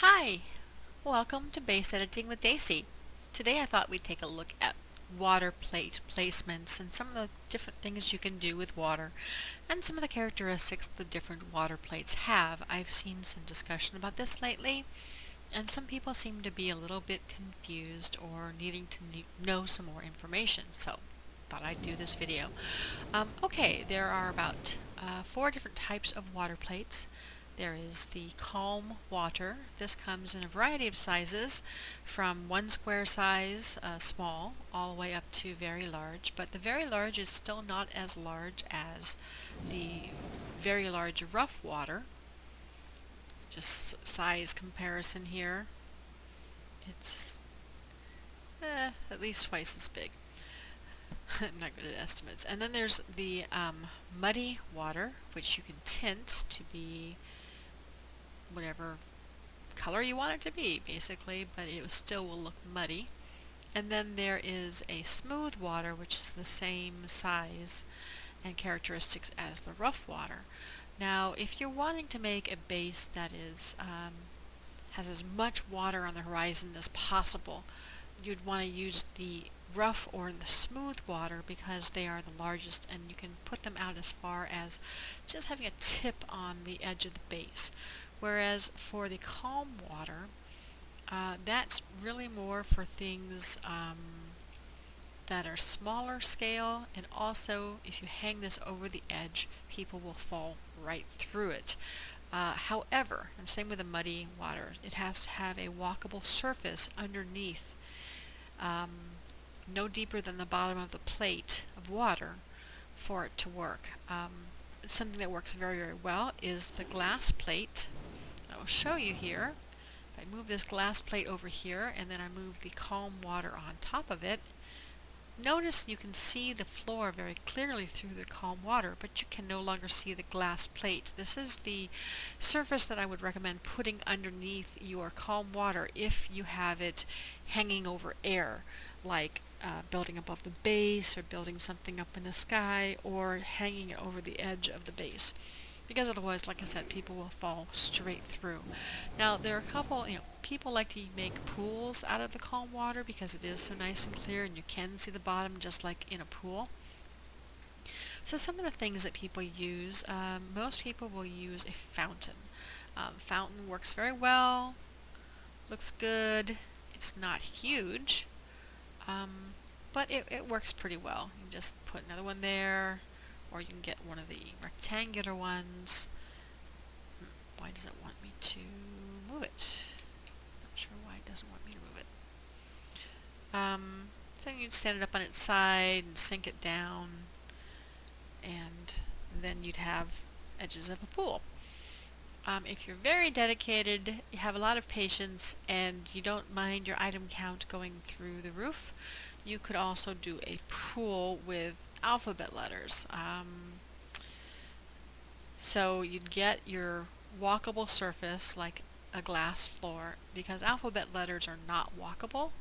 Hi, welcome to Base Editing with Daisy. Today I thought we'd take a look at water plate placements and some of the different things you can do with water and some of the characteristics the different water plates have. I've seen some discussion about this lately and some people seem to be a little bit confused or needing to know some more information, so thought I'd do this video. Okay, there are about 4 different types of water plates. There is the calm water. This comes in a variety of sizes, from 1 square size, small, all the way up to very large. But the very large is still not as large as the very large rough water. Just size comparison here. It's at least twice as big. I'm not good at estimates. And then there's the muddy water, which you can tint to be whatever color you want it to be, basically, but it still will look muddy. And then there is a smooth water, which is the same size and characteristics as the rough water. Now, if you're wanting to make a base that is has as much water on the horizon as possible, you'd want to use the rough or the smooth water because they are the largest, and you can put them out as far as just having a tip on the edge of the base. Whereas for the calm water, that's really more for things that are smaller scale, and also if you hang this over the edge, people will fall right through it. However, and same with the muddy water, it has to have a walkable surface underneath, no deeper than the bottom of the plate of water for it to work. Something that works very, very well is the glass plate. I will show you here. If I move this glass plate over here and then I move the calm water on top of it, notice you can see the floor very clearly through the calm water, but you can no longer see the glass plate. This is the surface that I would recommend putting underneath your calm water if you have it hanging over air, like building above the base or building something up in the sky or hanging it over the edge of the base. Because otherwise, like I said, people will fall straight through. Now, there are a couple, people like to make pools out of the calm water because it is so nice and clear and you can see the bottom just like in a pool. So some of the things that people use, most people will use a fountain. Fountain works very well, looks good. It's not huge, but it works pretty well. You can just put another one there, or you can get one of the rectangular ones. Why does it want me to move it? Not sure why it doesn't want me to move it. So you stand it up on its side and sink it down, and then you'd have edges of a pool. If you're very dedicated, you have a lot of patience, and you don't mind your item count going through the roof, you could also do a pool with alphabet letters. So you'd get your walkable surface like a glass floor, because alphabet letters are not walkable.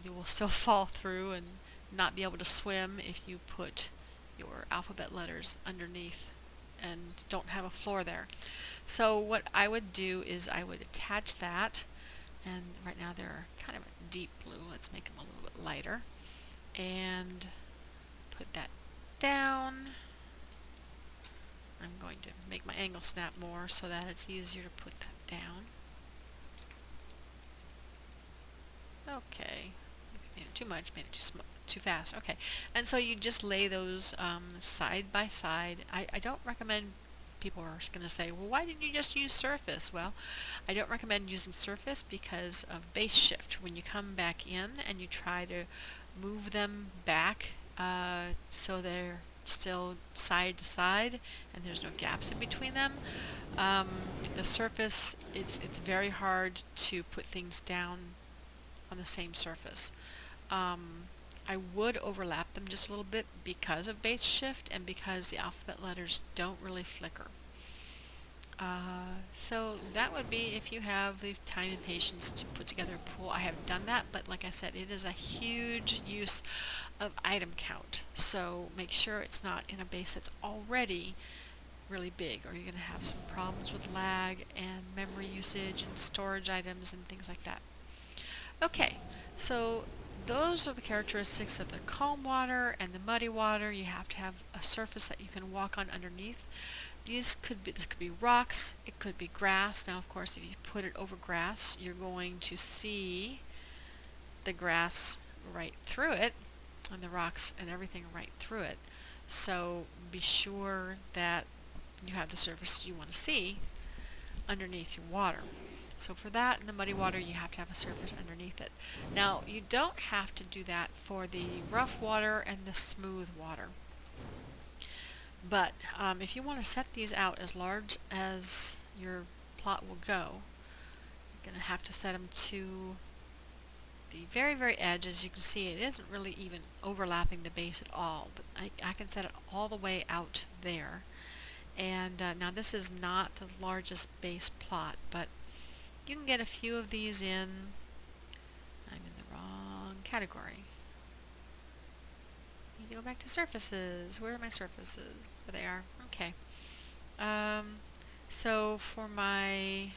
You will still fall through and not be able to swim if you put your alphabet letters underneath and don't have a floor there. So what I would do is I would attach that, and right now they're kind of a deep blue. Let's make them a little bit lighter, and put that down. I'm going to make my angle snap more so that it's easier to put that down. Okay, made it too much, made it too fast. Okay, and so you just lay those side by side. I don't recommend, people are going to say, well, why didn't you just use surface? Well, I don't recommend using surface because of base shift. When you come back in and you try to move them back so they're still side to side and there's no gaps in between them, the surface, it's very hard to put things down on the same surface. I would overlap them just a little bit because of base shift and because the alphabet letters don't really flicker. So that would be if you have the time and patience to put together a pool. I have done that, but like I said, it is a huge use of item count. So make sure it's not in a base that's already really big, or you're going to have some problems with lag and memory usage and storage items and things like that. Okay, so those are the characteristics of the calm water and the muddy water. You have to have a surface that you can walk on underneath. This could be rocks, it could be grass. Now, of course, if you put it over grass, you're going to see the grass right through it, and the rocks and everything right through it. So be sure that you have the surface you want to see underneath your water. So for that, in the muddy water, you have to have a surface underneath it. Now, you don't have to do that for the rough water and the smooth water. But if you want to set these out as large as your plot will go, you're going to have to set them to the very, very edge. As you can see, it isn't really even overlapping the base at all, but I can set it all the way out there. And now this is not the largest base plot, but you can get a few of these in. I'm in the wrong category. Need to go back to surfaces. Where are my surfaces? There they are. Okay. So for I'm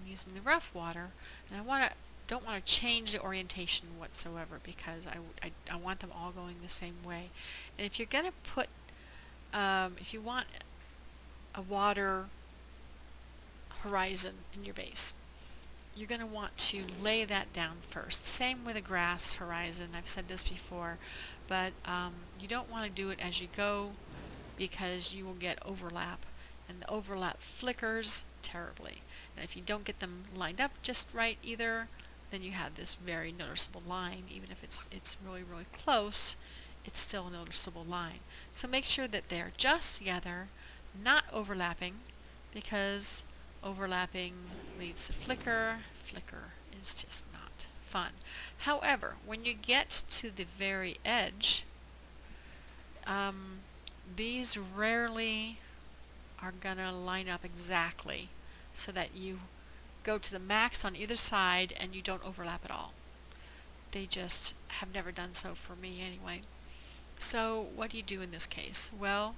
using the rough water, and don't want to change the orientation whatsoever, because I want them all going the same way. And if you're going to put, if you want a water horizon in your base, you're going to want to lay that down first. Same with a grass horizon. I've said this before, but you don't want to do it as you go, because you will get overlap, and the overlap flickers terribly. And if you don't get them lined up just right either, then you have this very noticeable line. Even if it's really, really close, it's still a noticeable line. So make sure that they're just together, not overlapping, because overlapping leads to flicker. Flicker is just not fun. However, when you get to the very edge, these rarely are gonna line up exactly so that you go to the max on either side and you don't overlap at all. They just have never done so for me anyway. So what do you do in this case? Well,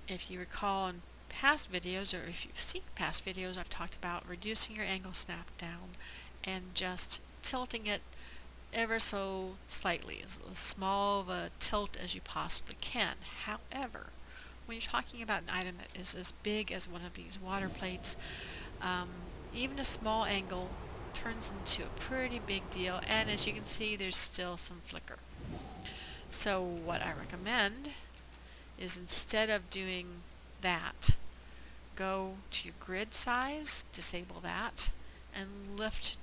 if you recall in past videos, or if you've seen past videos, I've talked about reducing your angle snap down and just tilting it ever so slightly, as small of a tilt as you possibly can. However, when you're talking about an item that is as big as one of these water plates, even a small angle turns into a pretty big deal, and as you can see, there's still some flicker. So what I recommend is, instead of doing that, go to your grid size, disable that, and lift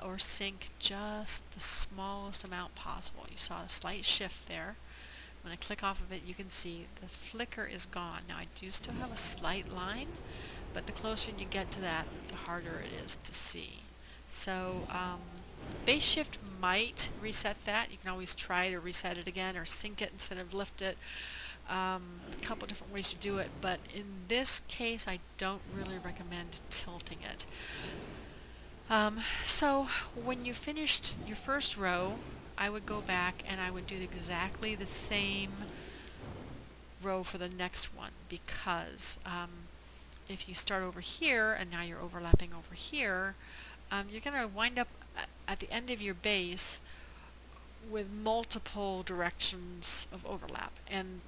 or sink just the smallest amount possible. You saw a slight shift there. When I click off of it, you can see the flicker is gone. Now I do still have a slight line, but the closer you get to that, the harder it is to see. So base shift might reset that. You can always try to reset it again, or sync it instead of lift it. A couple different ways to do it, but in this case I don't really recommend tilting it. So when you finished your first row, I would go back and I would do exactly the same row for the next one, because if you start over here and now you're overlapping over here, you're going to wind up at the end of your base with multiple directions of overlap, and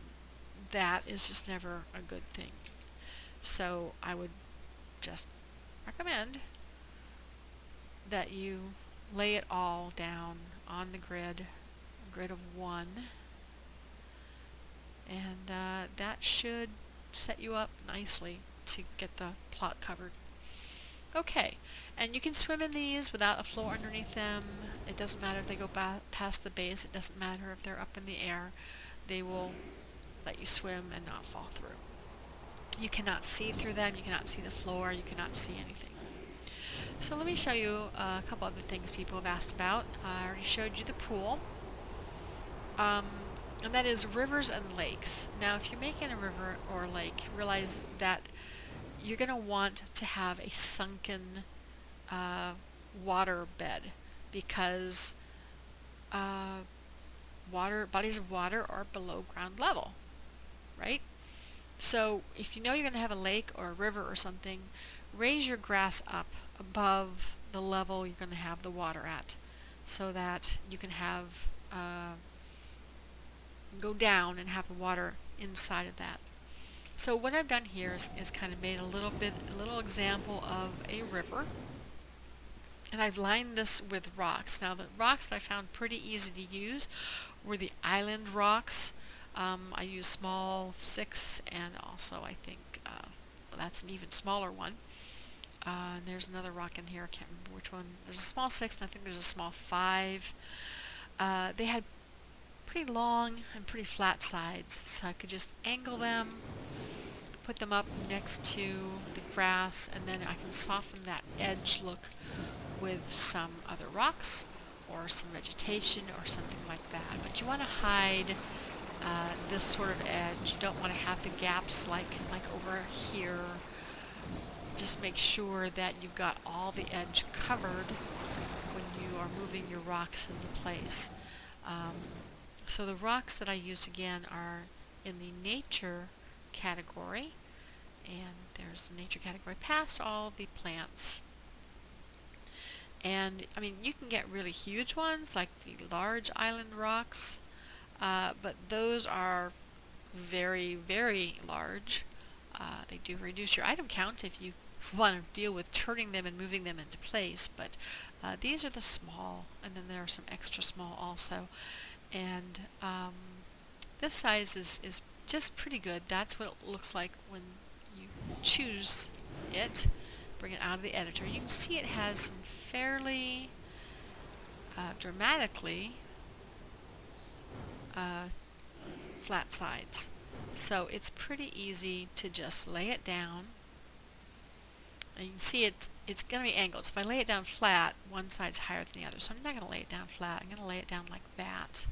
that is just never a good thing. So I would just recommend that you lay it all down on the grid, a grid of 1, and that should set you up nicely to get the plot covered. Okay, and you can swim in these without a floor underneath them. It doesn't matter if they go past the base. It doesn't matter if they're up in the air. They will let you swim and not fall through. You cannot see through them. You cannot see the floor. You cannot see anything. So let me show you a couple other things people have asked about. I already showed you the pool. And that is rivers and lakes. Now, if you're making a river or a lake, realize that you're going to want to have a sunken water bed, because bodies of water are below ground level, right? So if you know you're going to have a lake or a river or something, raise your grass up above the level you're going to have the water at, so that you can have go down and have the water inside of that. So what I've done here is kind of made a little example of a river, and I've lined this with rocks. Now the rocks that I found pretty easy to use were the island rocks. I used small 6, and also I think well, that's an even smaller one. And there's another rock in here, I can't remember which one. There's a small 6 and I think there's a small 5. They had pretty long and pretty flat sides, so I could just angle them, put them up next to the grass, and then I can soften that edge look with some other rocks or some vegetation or something like that. But you want to hide this sort of edge. You don't want to have the gaps like over here. Just make sure that you've got all the edge covered when you are moving your rocks into place. So the rocks that I used again are in the nature category, and there's the nature category past all the plants. And I mean, you can get really huge ones like the large island rocks, but those are very, very large. They do reduce your item count if you want to deal with turning them and moving them into place, but these are the small, and then there are some extra small also. And this size is just pretty good. That's what it looks like when you choose it, bring it out of the editor. You can see it has some fairly dramatically flat sides. So it's pretty easy to just lay it down. And you can see it's going to be angled. So if I lay it down flat, one side's higher than the other. So I'm not going to lay it down flat. I'm going to lay it down like that.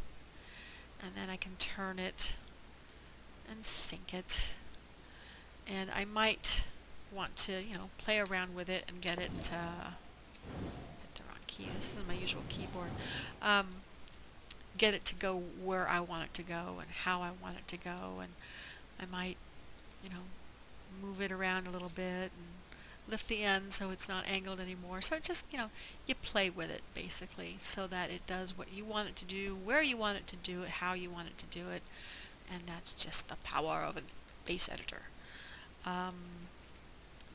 And then I can turn it and sink it. And I might want to, play around with it and get it, hit the wrong key. This isn't my usual keyboard. Get it to go where I want it to go and how I want it to go. And I might, move it around a little bit and lift the end so it's not angled anymore. So just, you play with it basically so that it does what you want it to do, where you want it to do it, how you want it to do it, and that's just the power of a base editor. I'm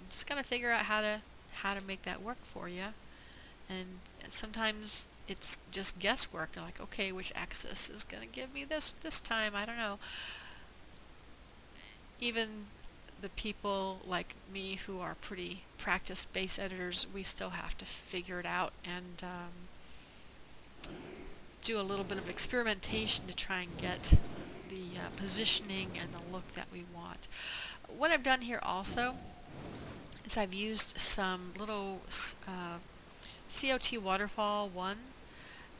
just gonna figure out how to make that work for you, and sometimes it's just guesswork. You're like, okay, which axis is gonna give me this time? I don't know. Even the people like me who are pretty practiced base editors, we still have to figure it out and do a little bit of experimentation to try and get the positioning and the look that we want. What I've done here also is I've used some little COT Waterfall 1.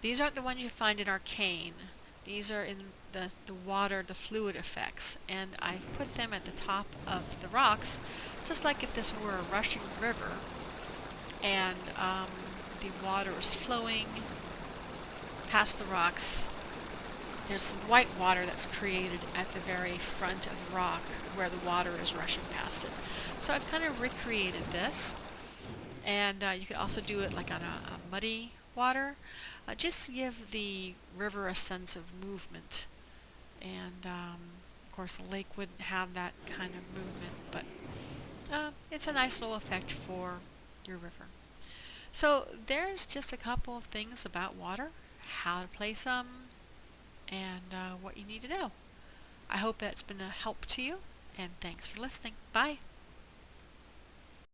These aren't the ones you find in Arcane. These are in the water, the fluid effects, and I've put them at the top of the rocks, just like if this were a rushing river, and the water is flowing past the rocks. There's some white water that's created at the very front of the rock where the water is rushing past it. So I've kind of recreated this, and you could also do it like on a muddy water. Just give the river a sense of movement. And of course a lake wouldn't have that kind of movement, but it's a nice little effect for your river. So there's just a couple of things about water, how to place them, and what you need to know. I hope that's been a help to you, and thanks for listening. Bye.